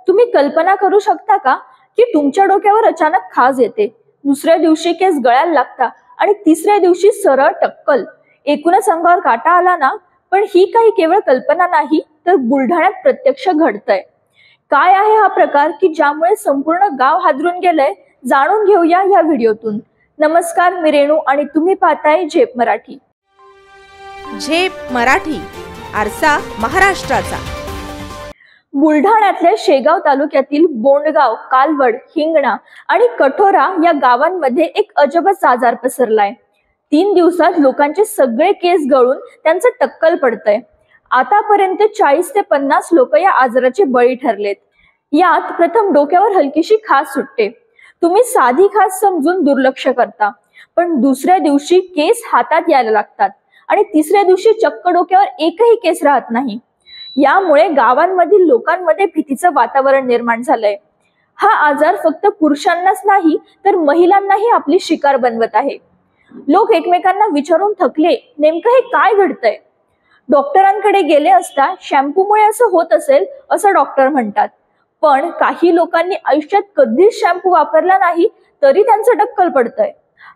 तुम्ही कल्पना करू शकता का की तुमच्या डोक्यावर अचानक खाज येते, दुसऱ्या दिवशी केस गळायला लागतात आणि तिसऱ्या दिवशी सरळ टक्कल. एकूणच अंगावर काटा आला ना. पण ही काही केवळ कल्पना नाही, तर बुलढाण्यात प्रत्यक्ष घडतंय. काय आहे हा प्रकार की ज्यामुळे संपूर्ण गाव हादरून गेलंय, जाणून घेऊया या व्हिडिओतून. नमस्कार, मी रेणू आणि तुम्ही पाहताय झेप मराठी. झेप मराठी, आरसा महाराष्ट्राचा. बुलढाण्यातल्या शेगाव तालुक्यातील बोंडगाव, कालवड, हिंगणा आणि कठोरा या गावांमध्ये एक अजबच आजार पसरलाय. 3 दिवसात लोकांचे सगळे केस गळून त्यांचं टक्कल पडतंय. आतापर्यंत 40 ते 50 लोक या आजाराचे बळी ठरलेत. यात प्रथम डोक्यावर हलकीशी खाज सुटते. तुम्ही साधी खाज समजून दुर्लक्ष करता, पण दुसऱ्या दिवशी केस हातात यायला लागतात आणि तिसऱ्या दिवशी चक्क डोक्यावर एकही केस राहत नाही. यामुळे गावांमधील लोकांमध्ये भीतीचं वातावरण निर्माण झालंय. हा आजार फक्त पुरुषांनाच नाही, तर महिलांनाही आपली शिकार बनवत आहे. लोक एकमेकांना विचारून थकले, नेमकं हे काय घडतंय. डॉक्टरांकडे गेले असता शॅम्पूमुळे असं होत असेल असं डॉक्टर म्हणतात. पण काही लोकांनी आयुष्यात कधीच शॅम्पू वापरला नाही, तरी त्यांचं टक्कल पडतंय.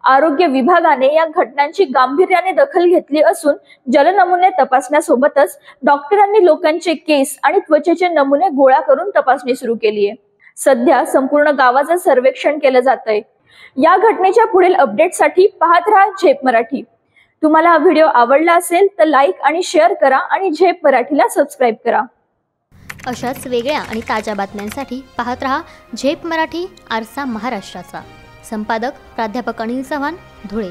आरोग्य विभागाने या घटनांची गांभीर्याने दखल घेतली असून जलनमुने तपासण्यासोबतच डॉक्टरांनी लोकांचे केस आणि त्वचेचे नमुने गोळा करून तपासणी सुरू केली आहे. सध्या संपूर्ण गावाचं सर्वेक्षण केलं जातंय. या घटनेच्या पुढील अपडेटसाठी पाहत राहा झेप मराठी. तुम्हाला हा व्हिडिओ आवडला असेल तर लाईक आणि शेअर करा आणि झेप मराठीला सबस्क्राईब करा. अशाच वेगळ्या आणि ताज्या बातम्यांसाठी पाहत रहा झेप मराठी, आरसा महाराष्ट्राचा. संपादक प्राध्यापक अनिल चव्हाण, धुळे.